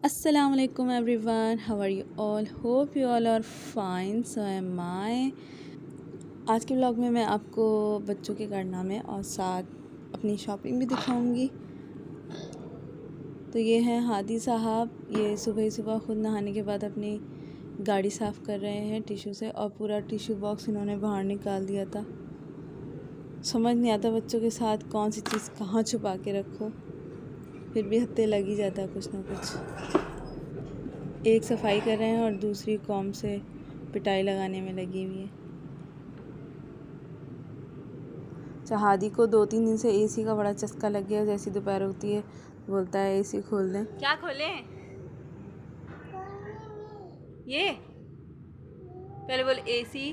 Assalamualaikum everyone, how are you all? Hope you all are fine. So am I. आज के vlog में मैं आपको बच्चों के कारनामे और साथ अपनी शॉपिंग भी दिखाऊंगी। तो ये हैं हादी साहब, ये सुबह सुबह ख़ुद नहाने के बाद अपनी गाड़ी साफ़ कर रहे हैं टिशू से, और पूरा टिशू बॉक्स इन्होंने बाहर निकाल दिया था। समझ नहीं आता बच्चों के साथ कौन सी चीज़ कहाँ छुपा के रखो, फिर भी हफ्ते लग ही जाता है कुछ ना कुछ। एक सफाई कर रहे हैं और दूसरी कॉम से पिटाई लगाने में लगी हुई है। हादी को 2-3 दिन से एसी का बड़ा चस्का लग गया। जैसी दोपहर होती है बोलता है एसी खोल दें। क्या खोलें? ये पहले बोल एसी।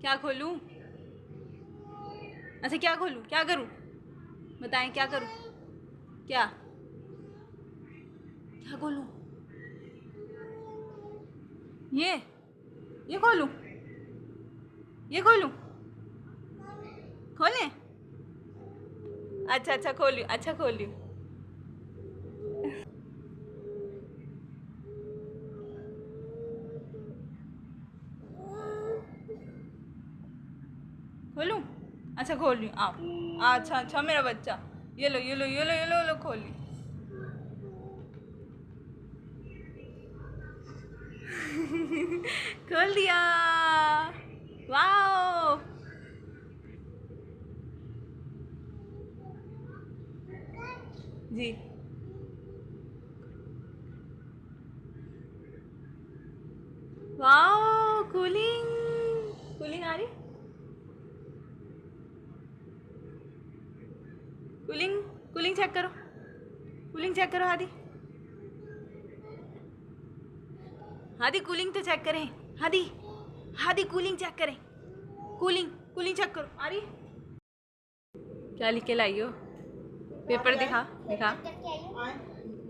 क्या खोलूं? अच्छा क्या खोलूं? क्या करूं? बताएं क्या करूं? क्या क्या खोलूं? ये खोलूं? ये खोलूं? खोलें? अच्छा खोलियो। अच्छा खोलियो। खोलूं? अच्छा खोल रही हूँ, आओ। अच्छा मेरा बच्चा, ये लो खोल ली। खोल दिया। वाओ, जी वाओ, कूलिंग आ रही। कूलिंग चेक करो। कूलिंग चेक करो हादी। हादी कूलिंग तो चेक करें। हादी कूलिंग चेक करें। कूलिंग चेक करो। आ रही। क्या लिख के लाई हो? पेपर दिखा।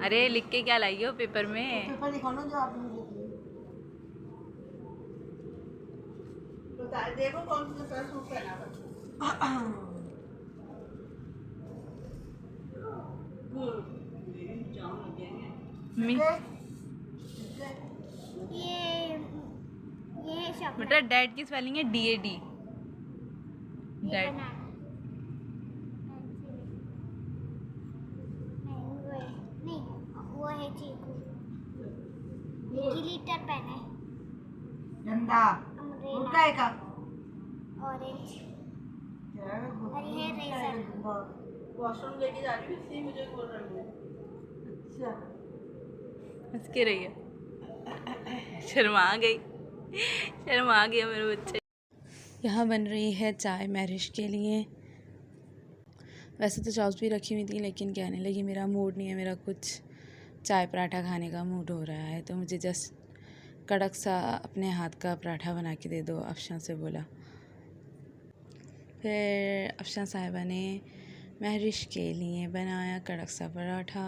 अरे लिख के क्या लाई हो पेपर में? पेपर दिखाओ ना जो आपने लिखी है। देखो कौन सा पेपर सूट पहना बेटा डैड की स्पेलिंग है DAD। डैड नहीं, वो है चीकू। गिलिटर पेन है। गंदा उल्टा का ऑरेंज। और ये रेजर। वॉशरूम लेके जा रही हूँ इसलिए मुझे बोल रही है। अच्छा हंस के रही है। शर्मा गया मेरे बच्चे। यहाँ बन रही है चाय मैरिज के लिए। वैसे तो चाउस भी रखी हुई थी, लेकिन कहने लगी मेरा मूड नहीं है, मेरा कुछ चाय पराठा खाने का मूड हो रहा है, तो मुझे जस्ट कड़क सा अपने हाथ का पराठा बना के दे दो, अफशान से बोला। फिर अफशान साहिबा ने महरिश के लिए बनाया कड़क सा पराठा,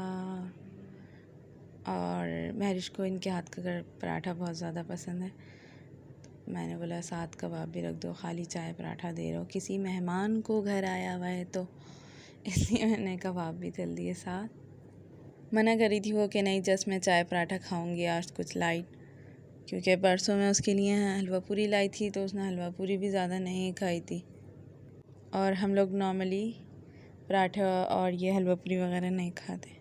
और महरिश को इनके हाथ का पराठा बहुत ज़्यादा पसंद है। मैंने बोला साथ कबाब भी रख दो, खाली चाय पराठा दे रहे हो, किसी मेहमान को घर आया हुआ है तो इसलिए मैंने कबाब भी तल दिए साथ। मना करी थी वो कि नहीं जस्ट मैं चाय पराठा खाऊंगी आज कुछ लाइट, क्योंकि परसों मैं उसके लिए हलवा पूरी लाई थी तो उसने हलवा पूरी भी ज़्यादा नहीं खाई थी, और हम लोग नॉर्मली पराठा और ये हलवा पूरी वगैरह नहीं खाते।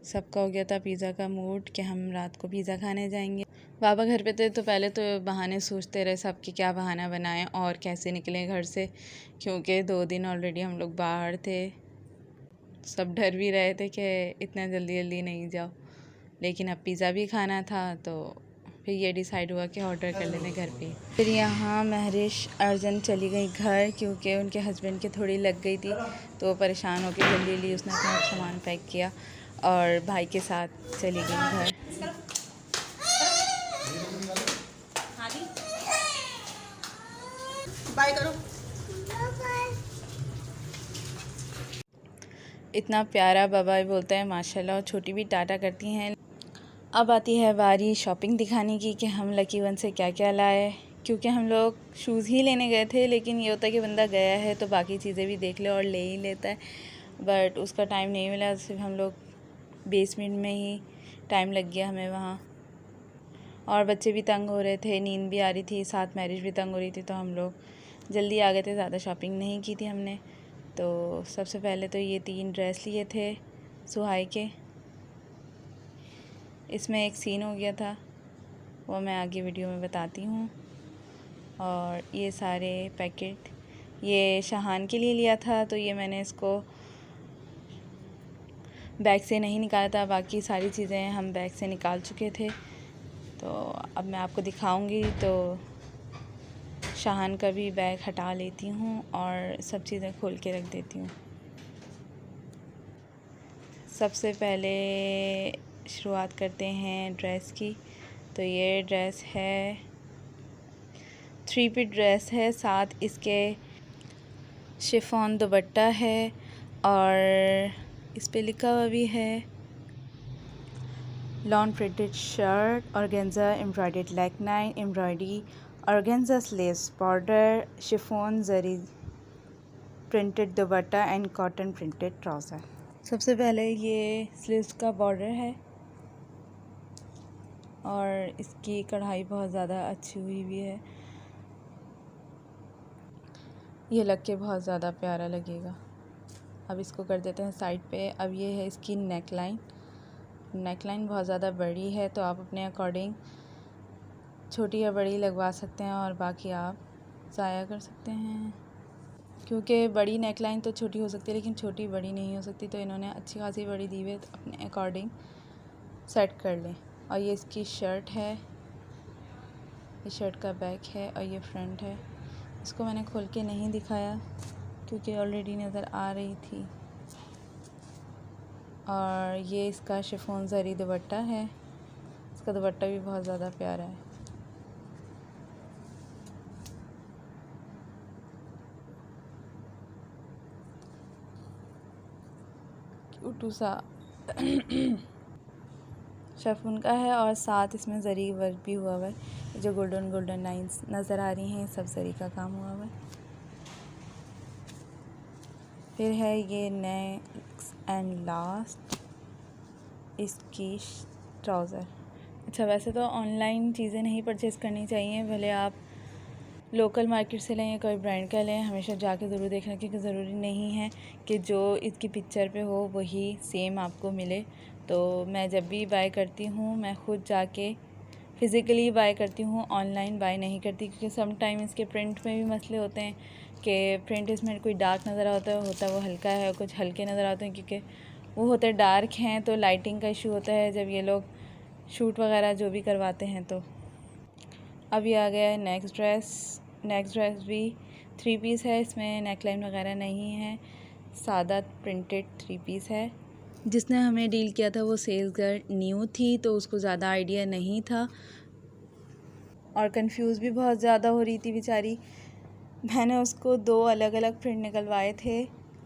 सबका हो गया था पिज़्ज़ा का मूड कि हम रात को पिज़्ज़ा खाने जाएंगे। बाबा घर पे थे तो पहले तो बहाने सोचते रहे सब कि क्या बहाना बनाएं और कैसे निकलें घर से, क्योंकि 2 दिन ऑलरेडी हम लोग बाहर थे। सब डर भी रहे थे कि इतना जल्दी नहीं जाओ, लेकिन अब पिज़्ज़ा भी खाना था तो फिर ये डिसाइड हुआ कि ऑर्डर कर लेने घर पे। फिर यहाँ महरिश अर्जेंट चली गई घर, क्योंकि उनके हस्बैंड के थोड़ी लग गई थी, तो वो परेशान होकर जल्दी उसने अपना सामान पैक किया और भाई के साथ चली गई घर। बाय करो। इतना प्यारा बाबा बोलता है माशाल्लाह, और छोटी भी टाटा करती हैं। अब आती है बारी शॉपिंग दिखाने की कि हम लकी वन से क्या क्या लाए, क्योंकि हम लोग शूज़ ही लेने गए थे, लेकिन ये होता है कि बंदा गया है तो बाकी चीज़ें भी देख ले और ले ही लेता है, बट उसका टाइम नहीं मिला। सिर्फ हम लोग 20 मिनट में ही टाइम लग गया हमें वहाँ। और बच्चे भी तंग हो रहे थे, नींद भी आ रही थी, साथ मैरिज भी तंग हो रही थी, तो हम लोग जल्दी आ गए थे। ज़्यादा शॉपिंग नहीं की थी हमने। तो सबसे पहले तो ये 3 ड्रेस लिए थे सुहाई के। इसमें एक सीन हो गया था, वो मैं आगे वीडियो में बताती हूँ। और ये सारे पैकेट ये शाहान के लिए लिया था, तो ये मैंने इसको बैग से नहीं निकाला था, बाकी सारी चीज़ें हम बैग से निकाल चुके थे। तो अब मैं आपको दिखाऊंगी। तो शाहान का भी बैग हटा लेती हूँ और सब चीज़ें खोल के रख देती हूँ। सबसे पहले शुरुआत करते हैं ड्रेस की। तो ये ड्रेस है 3 पीस ड्रेस है, साथ इसके शिफॉन दुपट्टा है और इस पे लिखा हुआ भी है lawn printed shirt, organza embroidered neck line, embroidery, organza sleeves, border, chiffon zari printed dupatta and cotton printed trouser. सबसे पहले ये स्लीव्स का बॉर्डर है और इसकी कढ़ाई बहुत ज़्यादा अच्छी हुई भी है। ये लग के बहुत ज़्यादा प्यारा लगेगा। अब इसको कर देते हैं साइड पे। अब ये है इसकी नेक लाइन। नेक लाइन बहुत ज़्यादा बड़ी है, तो आप अपने अकॉर्डिंग छोटी या बड़ी लगवा सकते हैं और बाकी आप ज़ाया कर सकते हैं, क्योंकि बड़ी नेक लाइन तो छोटी हो सकती है लेकिन छोटी बड़ी नहीं हो सकती। तो इन्होंने अच्छी खासी बड़ी दी हुई है, तो अपने अकॉर्डिंग सेट कर लें। और ये इसकी शर्ट है, ये शर्ट का बैक है और ये फ्रंट है। इसको मैंने खोल के नहीं दिखाया क्योंकि ऑलरेडी नज़र आ रही थी। और ये इसका शिफॉन जरी दुपट्टा है। इसका दुपट्टा भी बहुत ज़्यादा प्यारा है। क्यूटू सा शिफॉन का है और साथ इसमें जरी वर्क भी हुआ हुआ है। जो गोल्डन गोल्डन लाइंस नज़र आ रही हैं, सब जरी का काम हुआ हुआ है। फिर है ये नेक्स्ट एंड लास्ट इसकी ट्राउज़र। अच्छा, वैसे तो ऑनलाइन चीज़ें नहीं परचेज़ करनी चाहिए, भले आप लोकल मार्केट से लें या कोई ब्रांड का लें, हमेशा जाके ज़रूर देखना, क्योंकि ज़रूरी नहीं है कि जो इसकी पिक्चर पे हो वही सेम आपको मिले। तो मैं जब भी बाय करती हूँ मैं ख़ुद जाके फ़िज़िकली बाय करती हूँ, ऑनलाइन बाय नहीं करती, क्योंकि सम टाइम इसके प्रिंट में भी मसले होते हैं कि प्रिंट इसमें कोई डार्क नज़र आता है वो हल्का है, कुछ हल्के नज़र आते हैं क्योंकि वो होते डार्क हैं, तो लाइटिंग का इशू होता है जब ये लोग शूट वगैरह जो भी करवाते हैं। तो अब ये आ गया है नेक्स्ट ड्रेस भी 3 पीस है। इसमें नेकलाइन वगैरह नहीं है, सादा प्रिंटेड 3 पीस है। जिसने हमें डील किया था वो सेल्स गर्ल न्यू थी, तो उसको ज़्यादा आइडिया नहीं था और कंफ्यूज भी बहुत ज़्यादा हो रही थी बेचारी। मैंने उसको 2 अलग अलग प्रिंट निकलवाए थे,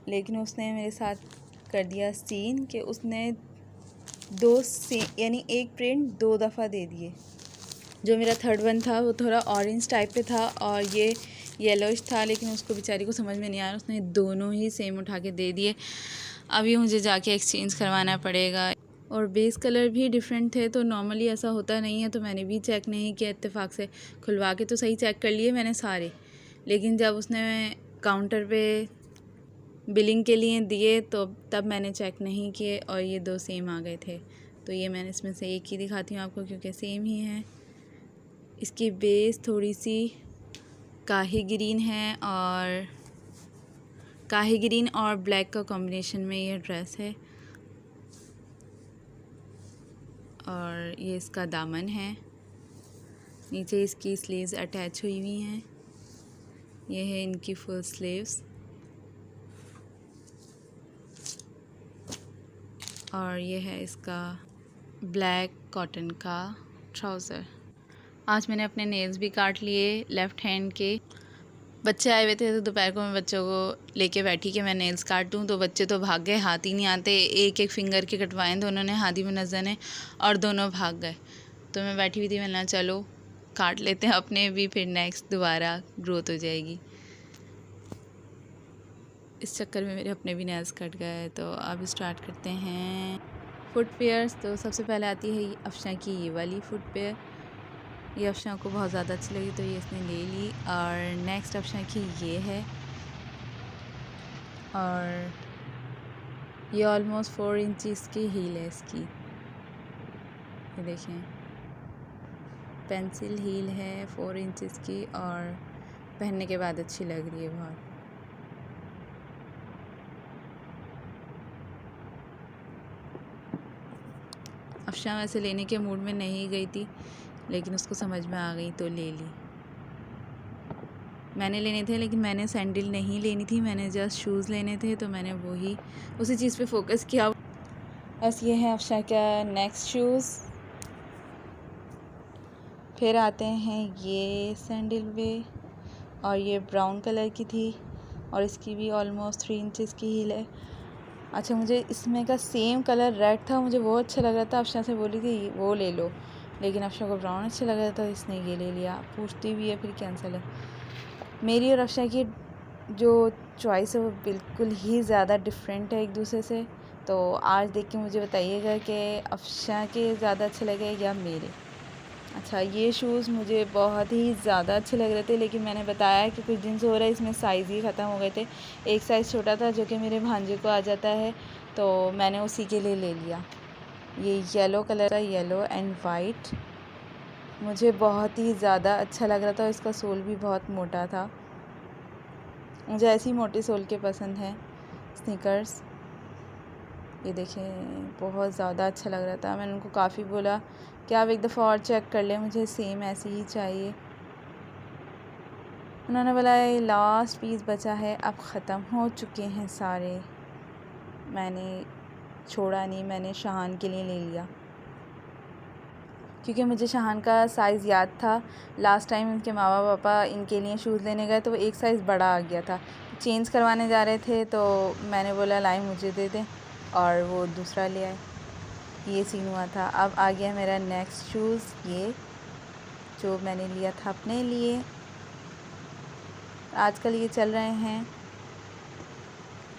लेकिन उसने मेरे साथ कर दिया सीन कि उसने 2 से यानी एक प्रिंट 2 दफ़ा दे दिए। जो मेरा 3rd वन था वो थोड़ा ऑरेंज टाइप पे था और ये येलोइश था, लेकिन उसको बेचारी को समझ में नहीं आया, उसने दोनों ही सेम उठा के दे दिए। अभी मुझे जाके एक्सचेंज करवाना पड़ेगा। और बेस कलर भी डिफरेंट थे, तो नॉर्मली ऐसा होता नहीं है, तो मैंने भी चेक नहीं किया। इत्तेफाक से खुलवा के तो सही चेक कर लिए मैंने सारे, लेकिन जब उसने काउंटर पे बिलिंग के लिए दिए तो तब मैंने चेक नहीं किए और ये 2 सेम आ गए थे। तो ये मैंने इसमें से एक ही दिखाती हूँ आपको क्योंकि सेम ही है। इसकी बेस थोड़ी सी काही ग्रीन है और काही ग्रीन और ब्लैक का कॉम्बिनेशन में ये ड्रेस है। और ये इसका दामन है, नीचे इसकी स्लीव्स अटैच हुई हुई हैं। ये है इनकी फुल स्लीव्स और ये है इसका ब्लैक कॉटन का ट्राउज़र। आज मैंने अपने नेल्स भी काट लिए लेफ़्ट हैंड के। बच्चे आए हुए थे तो दोपहर को मैं बच्चों को लेके बैठी कि मैं नेल्स काटूं, तो बच्चे तो भाग गए, हाथ ही नहीं आते। एक एक फिंगर के कटवाए थे उन्होंने, हाथ ही में नज़र ने, और दोनों भाग गए। तो मैं बैठी हुई थी, मैंने चलो काट लेते हैं अपने भी, फिर नेक्स्ट दोबारा ग्रोथ हो जाएगी। इस चक्कर में मेरे अपने भी नेल्स कट गए। तो अब स्टार्ट करते हैं फुटवेयर्स तो सबसे पहले आती है अफशा की ये वाली फुटवेयर। ये अफशा को बहुत ज़्यादा अच्छी लगी तो ये इसने ले ली। और नेक्स्ट अफशा की ये है, और ये ऑलमोस्ट 4 इंचज़ की हील है इसकी। ये देखें, पेंसिल हील है 4 इंचज़ की, और पहनने के बाद अच्छी लग रही है बहुत। अफशा वैसे लेने के मूड में नहीं गई थी, लेकिन उसको समझ में आ गई तो ले ली। मैंने लेने थे लेकिन मैंने सैंडल नहीं लेनी थी, मैंने जस्ट शूज़ लेने थे, तो मैंने वही उसी चीज़ पे फोकस किया। बस ये है अफशा का नेक्स्ट शूज़। फिर आते हैं ये सैंडल पे, और ये ब्राउन कलर की थी, और इसकी भी ऑलमोस्ट 3 इंचज़ की हील है। अच्छा, मुझे इसमें का सेम कलर रेड था, मुझे वो अच्छा लग रहा था। अफशा से बोली थी वो ले लो, लेकिन अफशा को ब्राउन अच्छा लग रहा था, इसने ये ले लिया। पूछती भी है फिर कैंसिल है। मेरी और अफशा की जो चॉइस है वो बिल्कुल ही ज़्यादा डिफरेंट है एक दूसरे से। तो आज देख के मुझे बताइएगा कि अफशा के ज़्यादा अच्छे लगे या मेरे। अच्छा, ये शूज़ मुझे बहुत ही ज़्यादा अच्छे लग रहे थे, लेकिन मैंने बताया कि कुछ दिन से हो रहा है इसमें साइज़ ही ख़त्म हो गए थे। एक साइज़ छोटा था जो कि मेरे भांजे को आ जाता है, तो मैंने उसी के लिए ले लिया। ये येलो कलर का, येलो एंड वाइट, मुझे बहुत ही ज़्यादा अच्छा लग रहा था। इसका सोल भी बहुत मोटा था, मुझे ऐसी मोटे सोल के पसंद हैं स्नीकर्स। ये देखें, बहुत ज़्यादा अच्छा लग रहा था। मैंने उनको काफ़ी बोला कि आप एक दफ़ा और चेक कर लें, मुझे सेम ऐसी ही चाहिए। उन्होंने बोला ये लास्ट पीस बचा है, अब ख़त्म हो चुके हैं सारे। मैंने छोड़ा नहीं, मैंने शहान के लिए ले लिया, क्योंकि मुझे शहान का साइज़ याद था। लास्ट टाइम इनके माँ पापा इनके लिए शूज़ लेने गए तो वो एक साइज़ बड़ा आ गया था। चेंज करवाने जा रहे थे तो मैंने बोला लाई मुझे दे दें, और वो दूसरा ले आए। ये सीन हुआ था। अब आ गया मेरा नेक्स्ट शूज़, ये जो मैंने लिया था अपने लिए। आजकल ये चल रहे हैं,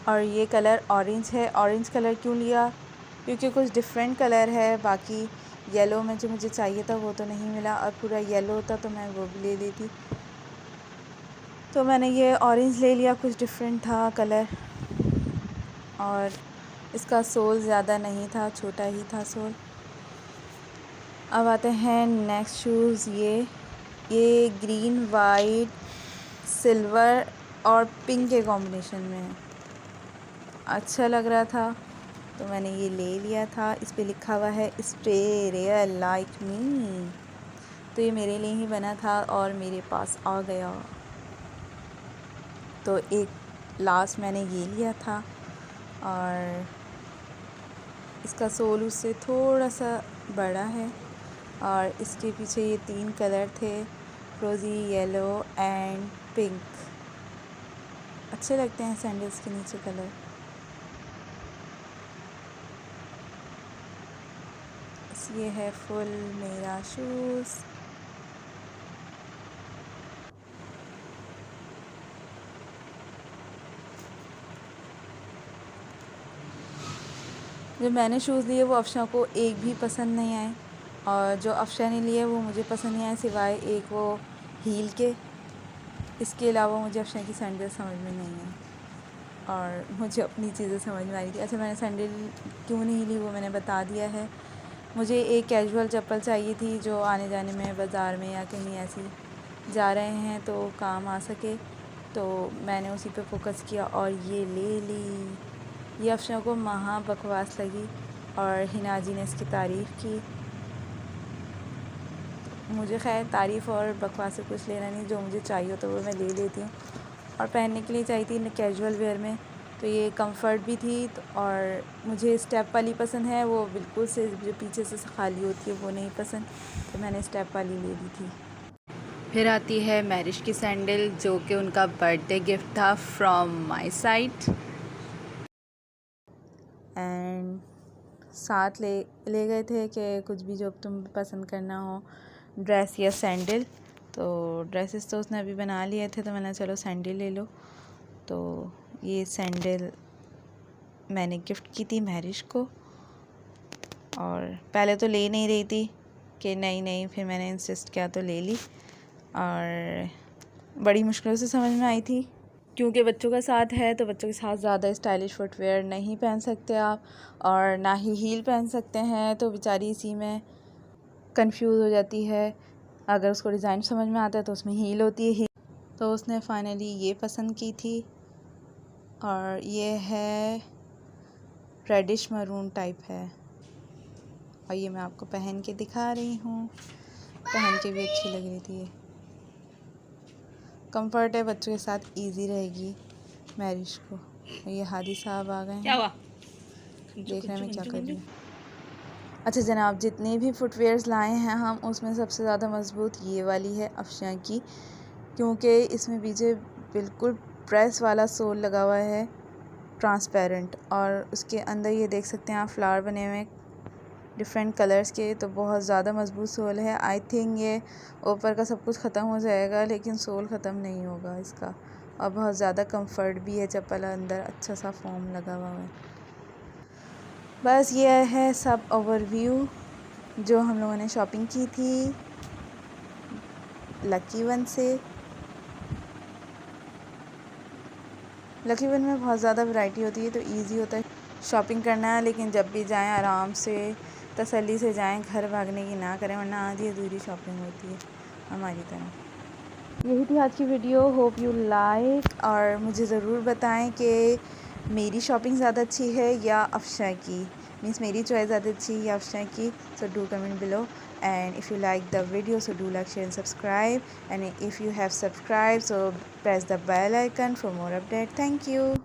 और ये कलर ऑरेंज है। ऑरेंज कलर क्यों लिया? क्योंकि कुछ डिफरेंट कलर है। बाकी येलो में जो मुझे चाहिए था वो तो नहीं मिला, और पूरा येलो होता तो मैं वो भी ले लेती। तो मैंने ये ऑरेंज ले लिया, कुछ डिफरेंट था कलर। और इसका सोल ज़्यादा नहीं था, छोटा ही था सोल। अब आते हैं नेक्स्ट शूज़। ये ग्रीन, वाइट, सिल्वर और पिंक के कॉम्बिनेशन में है। अच्छा लग रहा था तो मैंने ये ले लिया था। इस पे लिखा हुआ है स्टे रियल लाइक मी, तो ये मेरे लिए ही बना था और मेरे पास आ गया। तो एक लास्ट मैंने ये लिया था, और इसका सोल उससे थोड़ा सा बड़ा है, और इसके पीछे ये 3 कलर थे, रोज़ी, येलो एंड पिंक। अच्छे लगते हैं सैंडल्स के नीचे कलर। ये है फुल मेरा शूज़। जो मैंने शूज़ लिए वो अफशा को एक भी पसंद नहीं आए, और जो अफशा ने लिए वो मुझे पसंद नहीं आए, सिवाय एक वो हील के। इसके अलावा मुझे अफशा की सैंडल समझ में नहीं आई, और मुझे अपनी चीज़ें समझ में आ रही थी। अच्छा, मैंने सैंडल क्यों नहीं ली वो मैंने बता दिया है। मुझे एक कैजुअल चप्पल चाहिए थी जो आने जाने में बाज़ार में या कहीं ऐसी जा रहे हैं तो काम आ सके, तो मैंने उसी पे फोकस किया और ये ले ली। ये अफशा को महा बकवास लगी, और हिना जी ने इसकी तारीफ़ की। मुझे खैर तारीफ़ और बकवास से कुछ लेना नहीं, जो मुझे चाहिए तो वो मैं ले लेती हूँ। और पहनने के लिए चाहिए थी कैजुअल वेयर में, तो ये कंफर्ट भी थी। तो और मुझे स्टेप वाली पसंद है, वो बिल्कुल से जो पीछे से खाली होती है वो नहीं पसंद, तो मैंने स्टेप वाली ले ली थी। फिर आती है मैरिज की सैंडल, जो कि उनका बर्थडे गिफ्ट था फ्रॉम माय साइड, एंड साथ ले गए थे कि कुछ भी जो तुम पसंद करना हो, ड्रेस या सैंडल। तो ड्रेसेस तो उसने अभी बना लिए थे, तो मैंने चलो सैंडल ले लो। तो ये सैंडल मैंने गिफ्ट की थी मैरिज को। और पहले तो ले नहीं रही थी कि नहीं, फिर मैंने इंसिस्ट किया तो ले ली। और बड़ी मुश्किलों से समझ में आई थी, क्योंकि बच्चों का साथ है तो बच्चों के साथ ज़्यादा स्टाइलिश फुटवेयर नहीं पहन सकते आप, और ना ही हील पहन सकते हैं। तो बेचारी इसी में कंफ्यूज हो जाती है। अगर उसको डिज़ाइन समझ में आता है तो उसमें हील होती है। तो उसने फाइनली ये पसंद की थी, और ये है रेडिश मरून टाइप है। और ये मैं आपको पहन के दिखा रही हूँ, पहन के भी अच्छी लग रही थी। ये कंफर्ट है, बच्चों के साथ इजी रहेगी मैरिज को। ये हादी साहब आ गए हैं, देख रहे हैं मैं क्या कर रही हूँ। अच्छा जनाब, जितने भी फुटवेयर्स लाए हैं हम, उसमें सबसे ज़्यादा मज़बूत ये वाली है अफशा की, क्योंकि इसमें पीछे बिल्कुल प्रेस वाला सोल लगा हुआ है, ट्रांसपेरेंट, और उसके अंदर ये देख सकते हैं आप फ्लावर बने हुए डिफरेंट कलर्स के। तो बहुत ज़्यादा मजबूत सोल है। आई थिंक ये ऊपर का सब कुछ ख़त्म हो जाएगा लेकिन सोल ख़त्म नहीं होगा इसका। और बहुत ज़्यादा कंफर्ट भी है, चप्पल अंदर अच्छा सा फोम लगा हुआ है। बस ये है सब ओवरव्यू जो हम लोगों ने शॉपिंग की थी लकी वन से। लकी वन में बहुत ज़्यादा वैरायटी होती है तो इजी होता है शॉपिंग करना, लेकिन जब भी जाएं आराम से तसल्ली से जाएं, घर भागने की ना करें, वरना आधी अधूरी शॉपिंग होती है हमारी तरह। यही थी आज की वीडियो, होप यू लाइक। और मुझे ज़रूर बताएं कि मेरी शॉपिंग ज़्यादा अच्छी है या अफशा की, मीन्स मेरी चॉइस ज़्यादा अच्छी है या अफशा की। So do comment below, and if you like the video, so do like, share and subscribe, and if you have subscribed, so press the bell icon for more update. Thank you.